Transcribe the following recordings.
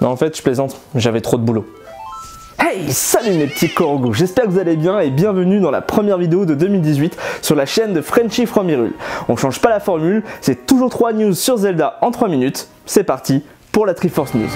Non, en fait, je plaisante, j'avais trop de boulot. Hey, salut mes petits corgos, j'espère que vous allez bien et bienvenue dans la première vidéo de 2018 sur la chaîne de Frenchy from Hyrule. On change pas la formule, c'est toujours 3 news sur Zelda en 3 minutes. C'est parti pour la Triforce News.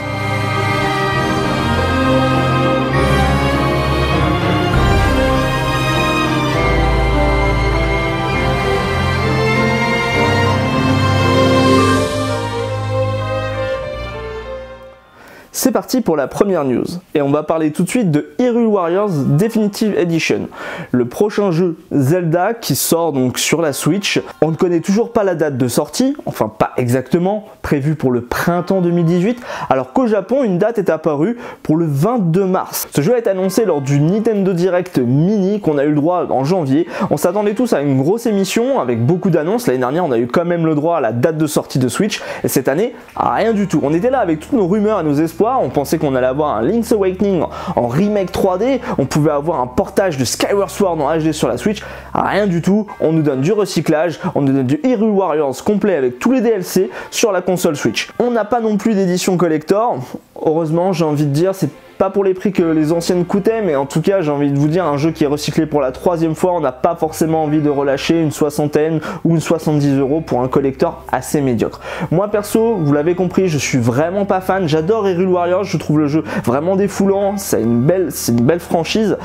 C'est parti pour la première news, et on va parler tout de suite de Hyrule Warriors Definitive Edition, le prochain jeu Zelda qui sort donc sur la Switch. On ne connaît toujours pas la date de sortie, enfin pas exactement, prévue pour le printemps 2018, alors qu'au Japon une date est apparue pour le 22 mars. Ce jeu a été annoncé lors du Nintendo Direct Mini qu'on a eu le droit en janvier. On s'attendait tous à une grosse émission avec beaucoup d'annonces. L'année dernière on a eu quand même le droit à la date de sortie de Switch, et cette année, rien du tout. On était là avec toutes nos rumeurs et nos espoirs. On pensait qu'on allait avoir un Link's Awakening en remake 3D, on pouvait avoir un portage de Skyward Sword en HD sur la Switch, rien du tout. On nous donne du recyclage, on nous donne du Hyrule Warriors complet avec tous les DLC sur la console Switch. On n'a pas non plus d'édition collector, heureusement j'ai envie de dire, c'est pas pour les prix que les anciennes coûtaient, mais en tout cas j'ai envie de vous dire, un jeu qui est recyclé pour la 3e fois, on n'a pas forcément envie de relâcher une soixantaine ou une 70 € pour un collector assez médiocre. Moi perso, vous l'avez compris, je suis vraiment pas fan, j'adore Hyrule Warriors, je trouve le jeu vraiment défoulant, c'est une belle franchise.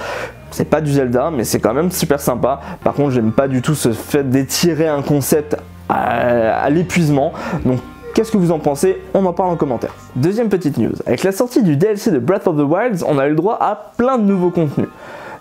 C'est pas du Zelda, mais c'est quand même super sympa. Par contre, j'aime pas du tout ce fait d'étirer un concept à l'épuisement. Donc qu'est-ce que vous en pensez? On en parle en commentaire. Deuxième petite news, avec la sortie du DLC de Breath of the Wild, on a eu le droit à plein de nouveaux contenus.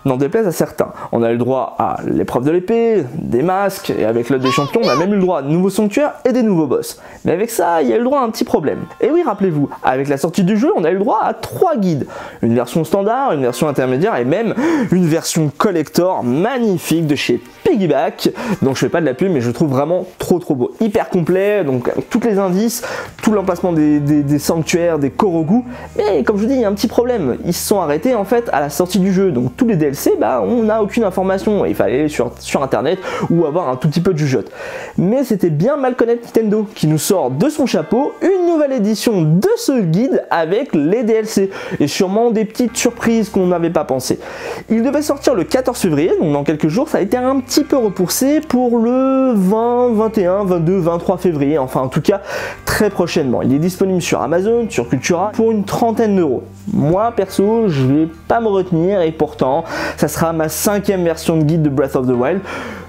N'en déplaise à certains, on a eu le droit à l'épreuve de l'épée, des masques, et avec l'Ode des Champions, on a même eu le droit à de nouveaux sanctuaires et des nouveaux boss. Mais avec ça, il y a eu le droit à un petit problème. Et oui, rappelez-vous, avec la sortie du jeu, on a eu le droit à 3 guides. Une version standard, une version intermédiaire et même une version collector magnifique de chez Piggyback. Donc je fais pas de la pub, mais je trouve vraiment trop beau. Hyper complet, donc avec tous les indices, tout l'emplacement des sanctuaires, des Korogu. Mais comme je vous dis, il y a un petit problème. Ils se sont arrêtés en fait à la sortie du jeu. Donc tous les DLC, on n'a aucune information. Il fallait aller sur internet ou avoir un tout petit peu de jugeote. Mais c'était bien mal connaître Nintendo qui nous sort de son chapeau une nouvelle édition de ce guide avec les DLC et sûrement des petites surprises qu'on n'avait pas pensé. Il devait sortir le 14 février, donc dans quelques jours. Ça a été un petit peu repoussé pour le 20, 21, 22, 23 février, enfin en tout cas très prochainement. Il est disponible sur Amazon, sur Cultura pour une trentaine d'euros. Moi perso, je vais pas me retenir et pourtant ça sera ma 5e version de guide de Breath of the Wild.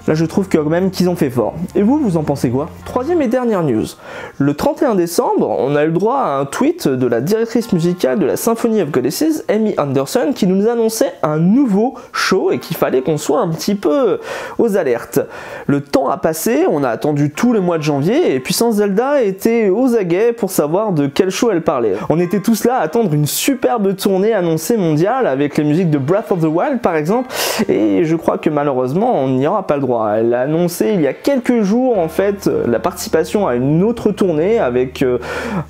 Là je trouve quand même qu'ils ont fait fort. Et vous en pensez quoi? Troisième et dernière news. Le 31 décembre, on a eu le droit à un tweet de la directrice musicale de la Symphony of Goddesses, Amy Anderson, qui nous annonçait un nouveau show et qu'il fallait qu'on soit un petit peu aux alertes. Le temps a passé, on a attendu tout le mois de janvier et Puissance Zelda était aux aguets pour savoir de quel show elle parlait. On était tous là à attendre une superbe tournée annoncée mondiale avec les musiques de Breath of the Wild par exemple, et je crois que malheureusement on n'y aura pas le droit. Elle a annoncé il y a quelques jours en fait la participation à une autre tournée avec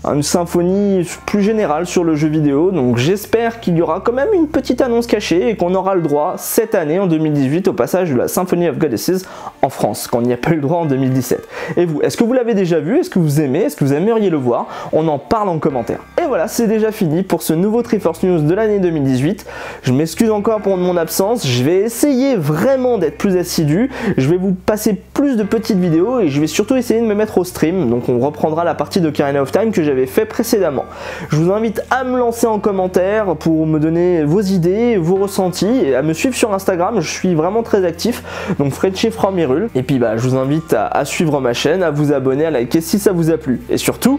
une symphonie plus générale sur le jeu vidéo, donc j'espère qu'il y aura quand même une petite annonce cachée et qu'on aura le droit cette année en 2018 au passage de la Symphony of Goddesses en France, qu'on n'y a pas eu le droit en 2017. Et vous, est-ce que vous l'avez déjà vu? Est-ce que vous aimez? Est-ce que vous aimeriez le voir? On en parle en commentaire. Et voilà, c'est déjà fini pour ce nouveau Triforce News de l'année 2018. Je m'excuse encore pour mon absence, je vais essayer vraiment d'être plus assidu. Je vais vous passer plus de petites vidéos et je vais surtout essayer de me mettre au stream. Donc on reprendra la partie de Ocarina of Time que j'avais fait précédemment. Je vous invite à me lancer en commentaire pour me donner vos idées, vos ressentis et à me suivre sur Instagram. Je suis vraiment très actif. Donc Frenchy from Hyrule. Et puis je vous invite à suivre ma chaîne, à vous abonner, à liker si ça vous a plu. Et surtout,